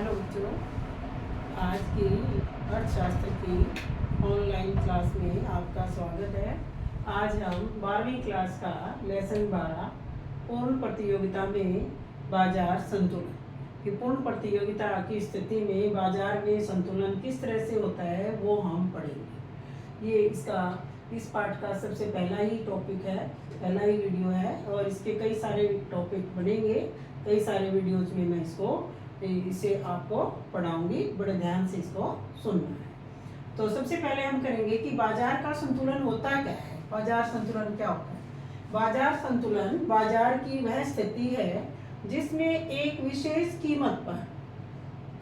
Hello बच्चों, आज की अर्थशास्त्र की ऑनलाइन क्लास में आपका स्वागत है। आज हम 12वीं क्लास का लेसन 12 पूर्ण प्रतियोगिता में बाजार संतुलन कि पूर्ण प्रतियोगिता की स्थिति में बाजार में संतुलन किस तरह से होता है वो हम पढ़ेंगे। ये इस पाठ का सबसे पहला ही टॉपिक है, पहला ही वीडियो है और इसके कई सारे टॉपिक बनेंगे। कई सारे वीडियोज में मैं इसे आपको पढ़ाऊंगी, बड़े ध्यान से इसको सुनना है। तो सबसे पहले हम करेंगे कि बाजार का संतुलन होता क्या है। बाजार संतुलन क्या होता है? बाजार संतुलन बाजार की वह स्थिति है जिसमें एक विशेष कीमत पर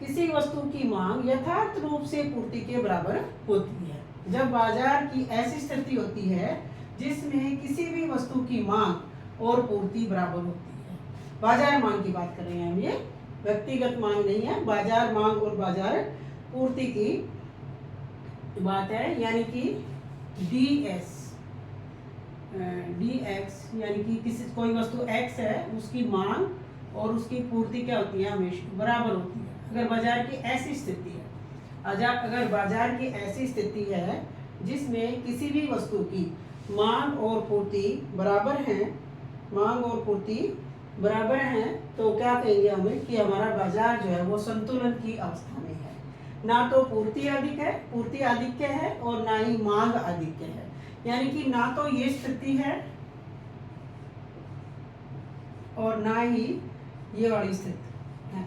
किसी वस्तु की मांग यथार्थ रूप से पूर्ति के बराबर होती है। जब बाजार की ऐसी स्थिति होती है जिसमें किसी भी वस्तु की मांग और पूर्ति बराबर होती है। बाजार मांग की बात कर रहे हैं हम, ये व्यक्तिगत मांग नहीं है, बाजार मांग और बाजार पूर्ति की बात है। यानी कि डीएक्स यानी कि कोई वस्तु एक्स है, उसकी मांग और उसकी पूर्ति क्या होती है? हमेशा बराबर होती है। अगर बाजार की ऐसी स्थिति है, अगर बाजार की ऐसी स्थिति है जिसमें किसी भी वस्तु की मांग और पूर्ति बराबर हैं, तो क्या कहेंगे हमें कि हमारा बाजार जो है वो संतुलन की अवस्था में है। ना तो पूर्ति आधिक्य है और ना ही मांग आधिक्य है। यानी कि ना तो ये स्थिति है और ना ही ये वाली स्थिति है।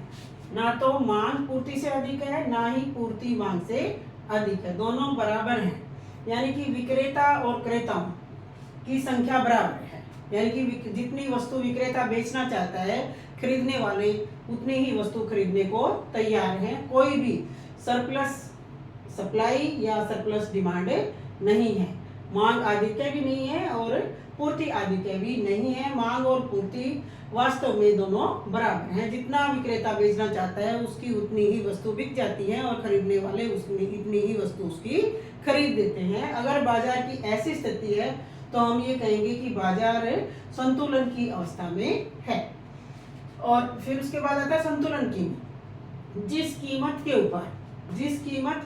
ना तो मांग पूर्ति से अधिक है, ना ही पूर्ति मांग से अधिक है। दोनों बराबर हैं। यानी कि विक्रेता और क्रेताओं की संख्या बराबर है। यानी कि जितनी वस्तु विक्रेता बेचना चाहता है, खरीदने वाले उतनी ही वस्तु खरीदने को तैयार हैं। कोई भी सरप्लस सप्लाई या सरप्लस डिमांड नहीं है। मांग आधिक्य भी नहीं है और पूर्ति आधिक्य भी नहीं है। मांग और पूर्ति वास्तव में दोनों बराबर हैं। जितना विक्रेता बेचना चाहता है उसकी उतनी ही वस्तु बिक जाती है और खरीदने वाले इतनी ही वस्तु उसकी खरीद देते हैं। अगर बाजार की ऐसी स्थिति है तो हम ये कहेंगे कि बाजार संतुलन की अवस्था में है। और फिर उसके बाद आता है संतुलन कीमत। जिस कीमत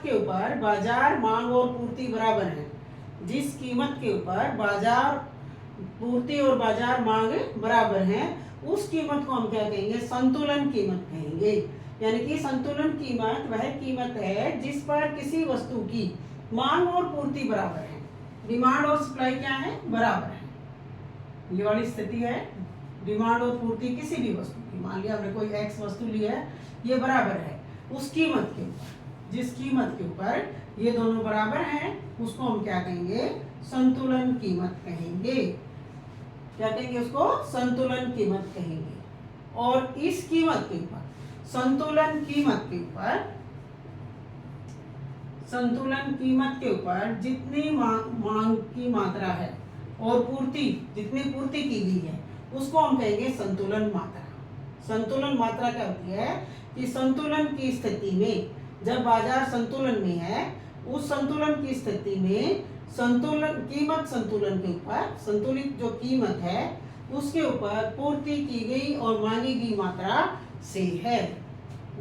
के ऊपर बाजार मांग और पूर्ति बराबर है, जिस कीमत के ऊपर बाजार पूर्ति और बाजार मांग बराबर हैं, उस कीमत को हम क्या कहेंगे? संतुलन कीमत कहेंगे। यानी कि संतुलन कीमत वह कीमत है जिस पर किसी वस्तु की मांग और पूर्ति बराबर है। डिमांड और सप्लाई क्या है? बराबर है। ये वाली स्थिति है डिमांड और पूर्ति किसी भी वस्तु की। मान लिया हमने कोई एक्स वस्तु ली है, ये बराबर है उस कीमत के ऊपर। जिस कीमत के ऊपर ये दोनों बराबर हैं उसको हम क्या कहेंगे? संतुलन कीमत कहेंगे। क्या कहेंगे उसको? संतुलन कीमत कहेंगे। और इस कीमत के ऊपर संतुलन कीमत के ऊपर जितनी मांग की मात्रा है और जितनी पूर्ति की गई है उसको हम कहेंगे संतुलन मात्रा। संतुलन मात्रा क्या होती है कि संतुलन की स्थिति में, जब बाजार संतुलन में है, उस संतुलन की स्थिति में संतुलन के ऊपर, संतुलित जो कीमत है उसके ऊपर पूर्ति की गई और मांगी गई मात्रा से है,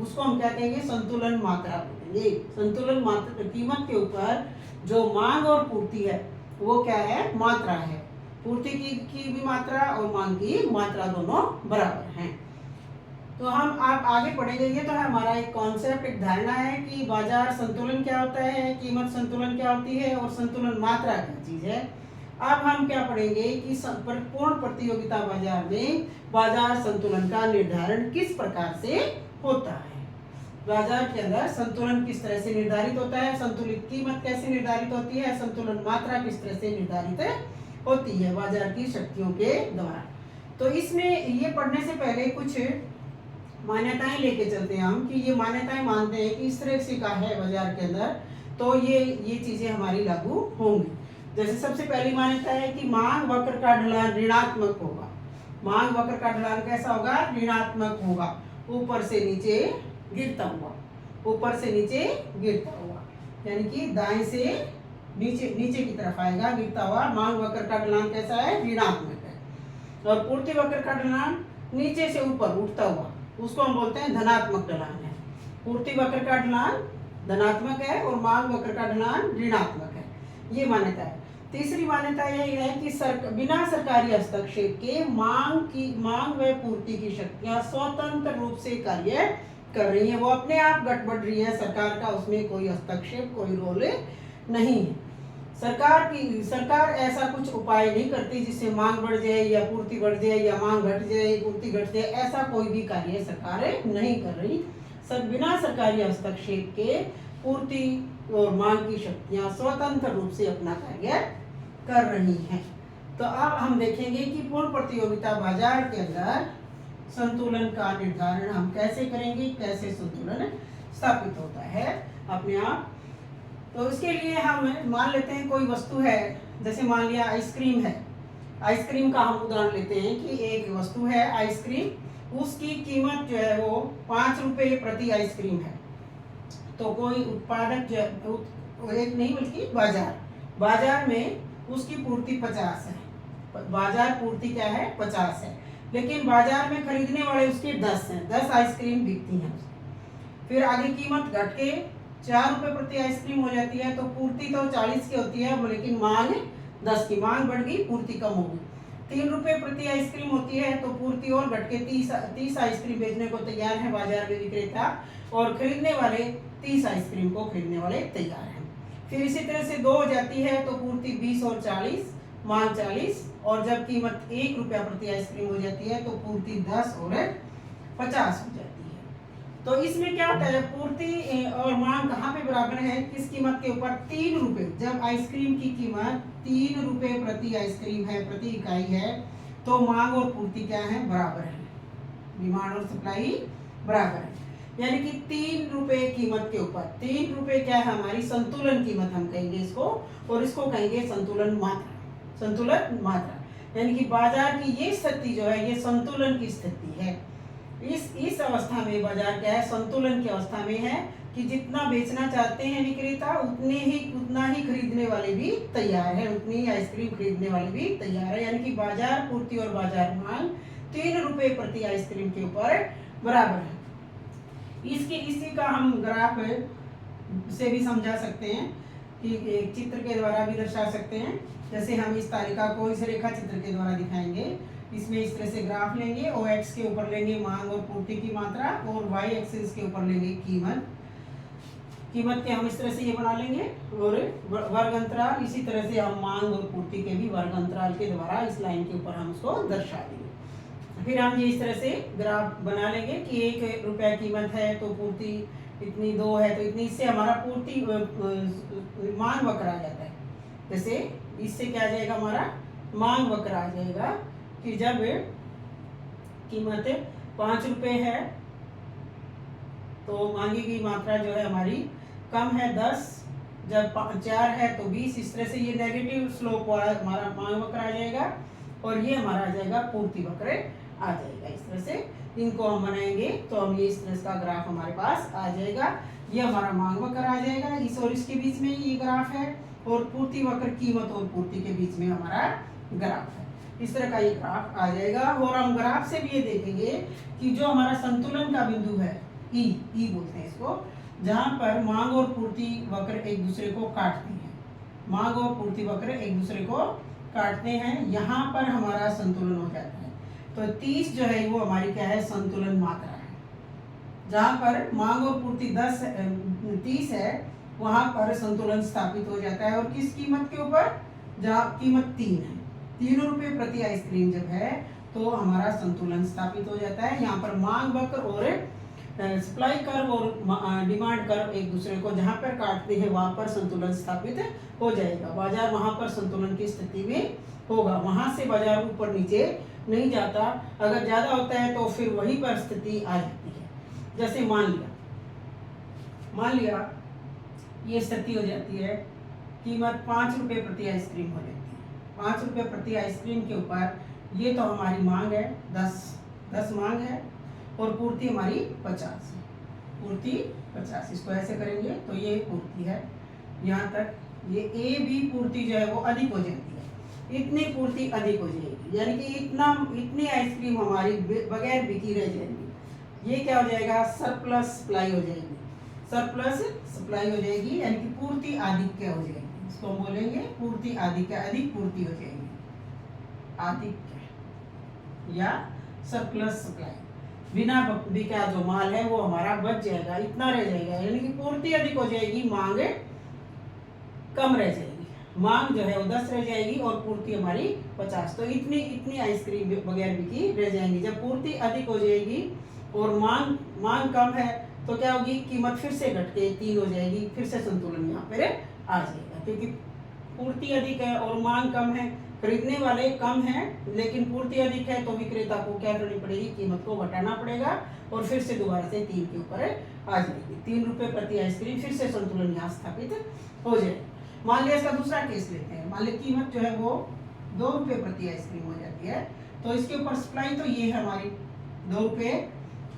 उसको हम क्या कहेंगे? संतुलन मात्रा बोलेंगे। संतुलन मात्रा कीमत के ऊपर जो मांग और पूर्ति है वो क्या है? मात्रा है। पूर्ति की भी मात्रा और मांग की मात्रा दोनों बराबर हैं। तो हम आप आगे पढ़ेंगे। ये तो है हमारा एक कॉन्सेप्ट, एक धारणा है कि बाजार संतुलन क्या होता है, कीमत संतुलन क्या होती है और संतुलन मात्रा क्या चीज है। अब हम क्या पढ़ेंगे कि पूर्ण प्रतियोगिता बाजार में बाजार संतुलन का निर्धारण किस प्रकार से होता है। बाजार के अंदर संतुलन किस तरह से निर्धारित होता है, संतुलित कीमत कैसे निर्धारित होती है, संतुलन मात्रा किस तरह से निर्धारित होती है बाजार की शक्तियों के द्वारा। तो इसमें ये पढ़ने से पहले कुछ मान्यताएं लेके चलते हैं हम कि ये मान्यताएं मानते हैं कि इस तरह से का है बाजार के अंदर, तो ये चीजें हमारी लागू होंगी। जैसे सबसे पहली मान्यता है कि मांग वक्र का ढलान ऋणात्मक होगा। मांग वक्र का ढलान कैसा होगा? ऋणात्मक होगा। ऊपर से नीचे गिरता हुआ, यानी कि दाएं से नीचे की तरफ आएगा गिरता हुआ। मांग वक्र का ढलान कैसा है? ऋणात्मक है। और पूर्ति वक्र का ढलान नीचे से ऊपर उठता हुआ, उसको हम बोलते हैं धनात्मक ढलान है। पूर्ति वक्र का ढलान धनात्मक है और मांग वक्र का ढलान ऋणात्मक है, ये मान्यता है। तीसरी मान्यता यह है कि बिना सरकारी हस्तक्षेप के मांग व पूर्ति की शक्तियां स्वतंत्र रूप से कार्य कर रही है, वो अपने आप घट बढ़ रही है, सरकार का उसमें कोई हस्तक्षेप कोई रोल नहीं है। सरकार ऐसा कुछ उपाय नहीं करती जिससे मांग बढ़ जाए या पूर्ति बढ़ जाए या मांग घट जाए पूर्ति घट जाए, ऐसा कोई भी कार्य सरकार नहीं कर रही। बिना सरकारी हस्तक्षेप के पूर्ति और मांग की शक्तियां स्वतंत्र रूप से अपना कार्य कर रही हैं। तो अब हम देखेंगे कि पूर्ण प्रतियोगिता बाजार के अंदर संतुलन का निर्धारण हम कैसे करेंगे, कैसे संतुलन स्थापित होता है अपने आप। तो इसके लिए हम मान लेते हैं कोई वस्तु है, जैसे मान लिया आइसक्रीम है। आइसक्रीम का हम उदाहरण लेते हैं कि एक वस्तु है आइसक्रीम, उसकी कीमत जो है वो 5 रुपये प्रति आइसक्रीम है। तो कोई उत्पादक जो एक नहीं बल्कि बाजार में उसकी पूर्ति 50 है, बाजार पूर्ति क्या है 50 है, लेकिन बाजार में खरीदने वाले उसके 10 हैं, 10 आइसक्रीम बिकती हैं। फिर आगे कीमत घट के 4 रुपये प्रति आइसक्रीम हो जाती है, तो पूर्ति तो 40 की होती है लेकिन मांग 10 की, मांग बढ़ गई पूर्ति कम होगी। 3 रुपये प्रति आइसक्रीम होती है तो पूर्ति और घट के 30 आइसक्रीम बेचने को तैयार है बाजार में विक्रेता, और खरीदने वाले 30 आइसक्रीम को खरीदने वाले तैयार हैं। फिर इसी तरह से 2 हो जाती है तो पूर्ति 20 और 40, मांग 40, और जब कीमत 1 रुपया प्रति आइसक्रीम हो जाती है तो पूर्ति 10 और 50 हो जाती है। तो इसमें क्या होता है, पूर्ति और मांग कहाँ पे बराबर है, किस कीमत के ऊपर, 3 रुपये। जब आइसक्रीम की कीमत 3 रुपये प्रति आइसक्रीम है, प्रति इकाई है, तो मांग और पूर्ति क्या है, बराबर है, डिमांड और सप्लाई बराबर है। यानी कि 3 रुपये कीमत के ऊपर 3 रुपये क्या है हमारी संतुलन कीमत हम कहेंगे इसको, और इसको कहेंगे संतुलन मात्रा। यानी कि बाजार की ये स्थिति जो है ये संतुलन की स्थिति है। इस अवस्था में बाजार क्या है, संतुलन की अवस्था में है कि जितना बेचना चाहते हैं विक्रेता उतना ही खरीदने वाले भी तैयार है, उतनी ही आइसक्रीम खरीदने वाले भी तैयार है। यानी कि बाजार पूर्ति और बाजार मांग 3 रुपये प्रति आइसक्रीम के ऊपर बराबर है। इसी का हम ग्राफ से भी समझा सकते हैं कि एक चित्र के द्वारा भी दर्शा सकते हैं। जैसे हम इस तालिका को इस रेखा चित्र के द्वारा दिखाएंगे, इसमें इस तरह से ग्राफ लेंगे, ओ एक्स के ऊपर लेंगे मांग और पूर्ति की मात्रा, और वाई एक्सिस के ऊपर लेंगे कीमत के हम इस तरह से ये बना लेंगे, और वर्ग अंतराल इसी तरह से हम मांग और पूर्ति के भी वर्ग अंतराल के द्वारा इस लाइन के ऊपर हम उसको दर्शा देंगे। फिर हम ये इस तरह से ग्राफ बना लेंगे कि 1 रुपया कीमत है तो पूर्ति इतनी, 2 है तो इतनी, इससे हमारा पूर्ति मांग वक्र आ जाता है। जैसे इससे क्या आ जाएगा, हमारा मांग वक्र आ जाएगा कि जब कीमत 5 रुपये है तो मांगी की मात्रा जो है हमारी कम है 10, जब 4 है तो 20, इस तरह से ये नेगेटिव स्लोप वाला हमारा मांग वक्र आ जाएगा, और ये हमारा आ जाएगा पूर्ति वक्र आ जाएगा। इस तरह से इनको हम बनाएंगे तो हम ये इस तरह का ग्राफ हमारे पास आ जाएगा। ये हमारा मांग वक्र आ जाएगा, इस और इसके बीच में ये ग्राफ है, और पूर्ति वक्र कीमत और पूर्ति के बीच में हमारा ग्राफ है। इस तरह का ये ग्राफ आ जाएगा। और हम ग्राफ से भी ये देखेंगे कि जो हमारा संतुलन का बिंदु है, ई बोलते हैं इसको, जहाँ पर मांग और पूर्ति वक्र एक दूसरे को काटते हैं, मांग और पूर्ति वक्र एक दूसरे को काटते हैं, यहाँ पर हमारा संतुलन हो जाता है। तो 30 जो है वो हमारी क्या है, संतुलन मात्रा है। जहाँ पर मांग और पूर्ति 30 है वहाँ पर संतुलन स्थापित हो जाता है। और किस कीमत के ऊपर, जहाँ कीमत 3 है, 3 रुपये प्रति आइसक्रीम जब है तो हमारा संतुलन स्थापित हो जाता है। यहाँ पर मांग वक्र और सप्लाई कर्व और डिमांड कर्व एक दूसरे को जहाँ पर काटते हैं वहाँ पर संतुलन स्थापित हो जाएगा। बाजार वहाँ पर संतुलन की स्थिति में होगा, वहाँ से बाजार ऊपर नीचे नहीं जाता। अगर ज़्यादा होता है तो फिर वहीं पर स्थिति आ जाती है। जैसे मान लिया ये स्थिति हो जाती है, कीमत 5 रुपये प्रति आइसक्रीम हो जाती है। 5 रुपये प्रति आइसक्रीम के ऊपर ये तो हमारी मांग है, 10 मांग है, और पूर्ति हमारी 50 है, पूर्ति 50। इसको ऐसे करेंगे तो ये पूर्ति है, यहाँ तक ये ए बी पूर्ति जो है वो अधिक हो जाती है, इतनी पूर्ति अधिक हो जाएगी, यानी कि इतनी आइसक्रीम हमारी बगैर बिकी रह जाएगी। ये क्या हो जाएगा, सरप्लस सप्लाई हो जाएगी। सरप्लस सप्लाई हो जाएगी, यानी कि पूर्ति आधिक्य हो जाएगी। इसको हम बोलेंगे पूर्ति आधिक्य, अधिक पूर्ति हो जाएगी, आधिक्य या सरप्लस सप्लाई। बिना बिका जो माल है वो हमारा बच जाएगा, इतना रह जाएगा, यानी कि पूर्ति अधिक हो जाएगी, मांग कम रह जाएगी। मांग जो है वो 10 रह जाएगी और पूर्ति हमारी 50। तो इतनी इतनी आइसक्रीम वगैरह बिकी रह जाएंगी। जब पूर्ति अधिक हो जाएगी और मांग कम है तो क्या होगी, कीमत फिर से घट के 3 हो जाएगी, फिर से संतुलन यहाँ पर आ जाएगा। क्योंकि पूर्ति अधिक है और मांग कम है, खरीदने वाले कम हैं लेकिन पूर्ति अधिक है, तो विक्रेता को क्या करनी पड़ेगी, कीमत को घटाना पड़ेगा और फिर से दोबारा से 3 के ऊपर आ जाएगी। 3 रुपये प्रति आइसक्रीम, फिर से संतुलन यहाँ स्थापित हो जाएगा। मान लिया इसका दूसरा केस लेते हैं। मान लिया कीमत जो है वो 2 रुपये प्रति आइसक्रीम हो जाती है, तो इसके ऊपर सप्लाई तो ये है हमारी 2 रुपये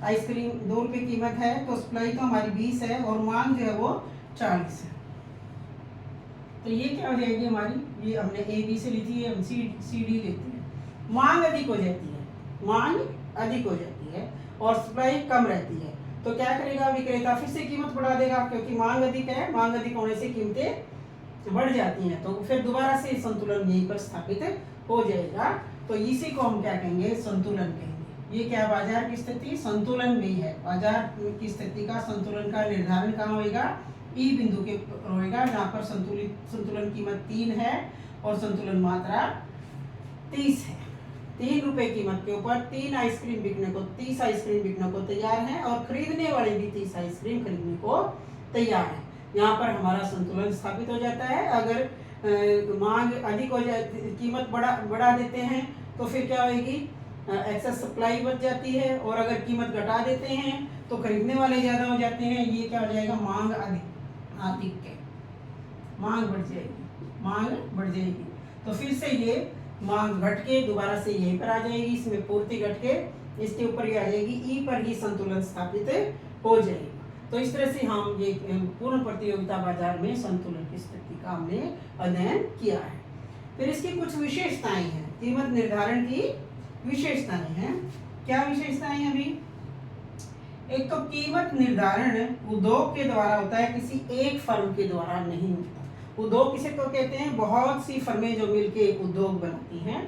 आइसक्रीम, 2 रुपये कीमत है, तो सप्लाई तो हमारी 20 है और मांग जो है वो 40 है। तो ये क्या हो जाएगी हमारी, ये हमने ए बी से ली थी, हम सी डी लेते हैं। मांग अधिक हो जाती है, मांग अधिक हो जाती है और सप्लाई कम रहती है, तो क्या करेगा विक्रेता, फिर से कीमत बढ़ा देगा, क्योंकि मांग अधिक है, मांग अधिक होने से कीमतें बढ़ जाती हैं, तो फिर दोबारा से संतुलन यहीं पर स्थापित हो जाएगा। तो इसी को हम क्या कहेंगे, संतुलन कहेंगे। ये क्या, बाजार की स्थिति संतुलन में है। बाजार की स्थिति का संतुलन का निर्धारण कहाँ होगा, ई बिंदु के होगा, जहाँ पर संतुलन कीमत 3 है और संतुलन मात्रा 30 है। 3 रुपए कीमत के ऊपर 3 आइसक्रीम बिकने को, 30 आइसक्रीम बिकने को तैयार है और खरीदने वाले भी 30 आइसक्रीम खरीदने को तैयार है। यहाँ पर हमारा संतुलन स्थापित हो जाता है। अगर मांग अधिक हो जाए, कीमत बढ़ा देते हैं तो फिर क्या होगी, एक्सेस सप्लाई बच जाती है, और अगर कीमत घटा देते हैं तो खरीदने वाले ज़्यादा हो जाते हैं। ये क्या हो जाएगा, मांग अधिक, मांग बढ़ जाएगी, मांग बढ़ जाएगी। तो फिर से ये मांग घट के दोबारा से यहीं पर आ जाएगी, इसमें पूर्ति घट के इसके ऊपर ही आ जाएगी, ई पर ही संतुलन स्थापित हो जाएगा। तो इस तरह से हम ये पूर्ण प्रतियोगिता बाजार में संतुलन की स्थिति का हमने अध्ययन किया है। फिर इसकी कुछ विशेषताएं हैं, कीमत निर्धारण की विशेषताएं हैं। क्या विशेषताएं हैं अभी, एक तो कीमत निर्धारण उद्योग के द्वारा होता है, किसी एक फर्म के द्वारा नहीं होता। उद्योग किसे को कहते हैं, बहुत सी फर्में जो मिलकर एक उद्योग बनाती हैं,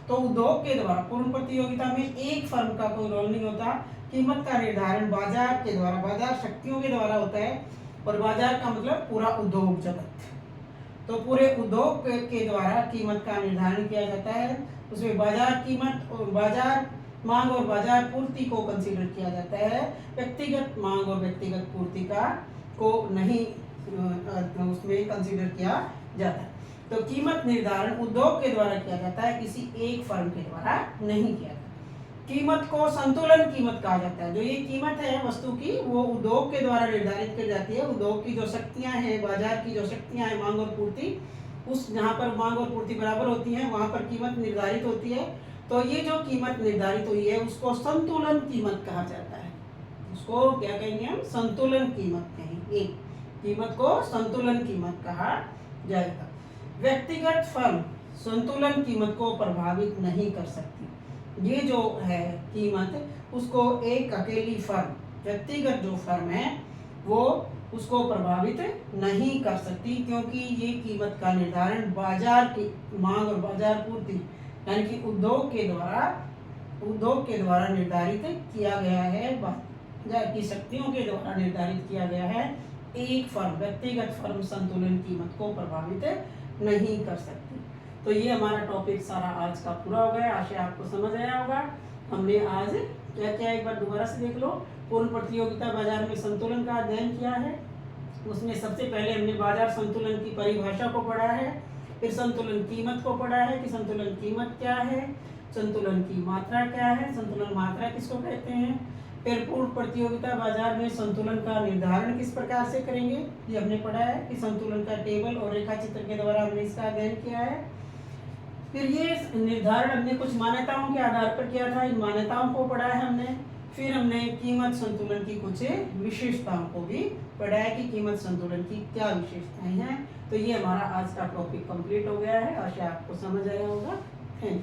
तो उद्योग के द्वारा पूर्ण प्रतियोगिता में एक फर्म का कोई रोल नहीं होता। कीमत का निर्धारण बाजार के द्वारा, बाजार शक्तियों के द्वारा होता है, और बाजार का मतलब पूरा उद्योग जगत। तो पूरे उद्योग के द्वारा कीमत का निर्धारण किया जाता है। उसमें बाजार कीमत और बाजार मांग और बाजार पूर्ति को कंसीडर किया जाता है, व्यक्तिगत मांग और व्यक्तिगत पूर्ति को नहीं उसमें कंसीडर किया जाता है। तो कीमत निर्धारण उद्योग के द्वारा किया जाता है, किसी एक फर्म के द्वारा नहीं किया जाता। कीमत को संतुलन कीमत कहा जाता है। जो ये कीमत है वस्तु की, वो उद्योग के द्वारा निर्धारित की जाती है। उद्योग की जो शक्तियां हैं, बाजार की जो शक्तियां हैं, मांग और पूर्ति, उस जहाँ पर मांग और पूर्ति बराबर होती हैं वहाँ पर कीमत निर्धारित होती है। तो ये जो कीमत निर्धारित हुई है उसको संतुलन कीमत कहा जाता है। उसको क्या कहेंगे हम, संतुलन कीमत कहेंगे। कीमत को संतुलन कीमत कहा जाएगा। व्यक्तिगत फर्म संतुलन कीमत को प्रभावित नहीं कर सकती। ये जो है कीमत, उसको एक अकेली फर्म, व्यक्तिगत जो फर्म है वो उसको प्रभावित नहीं कर सकती, क्योंकि ये कीमत का निर्धारण बाजार की मांग और बाजार पूर्ति यानी कि उद्योग के द्वारा निर्धारित किया गया है, बाजार की शक्तियों के द्वारा निर्धारित किया गया है। एक फर्म, व्यक्तिगत फर्म संतुलन कीमत को प्रभावित नहीं कर सकती। तो ये हमारा टॉपिक सारा आज का पूरा हो गया। आशा आपको समझ आया होगा। हमने आज क्या क्या, एक बार दोबारा से देख लो। पूर्ण प्रतियोगिता बाजार में संतुलन का अध्ययन किया है। उसमें सबसे पहले हमने बाजार संतुलन की परिभाषा को पढ़ा है, फिर संतुलन कीमत को पढ़ा है कि संतुलन कीमत क्या है, संतुलन की मात्रा क्या है, संतुलन मात्रा किसको कहते हैं, फिर पूर्ण प्रतियोगिता बाजार में संतुलन का निर्धारण किस प्रकार से करेंगे, ये हमने पढ़ा है कि संतुलन का टेबल और रेखा चित्र के द्वारा हमने इसका अध्ययन किया है। फिर ये निर्धारण हमने कुछ मान्यताओं के आधार पर किया था, इन मान्यताओं को पढ़ा है हमने। फिर हमने कीमत संतुलन की कुछ विशेषताओं को भी पढ़ा है कि कीमत संतुलन की क्या विशेषताएं हैं। तो ये हमारा आज का टॉपिक कंप्लीट हो गया है। आशा आपको समझ आया होगा। Thank you.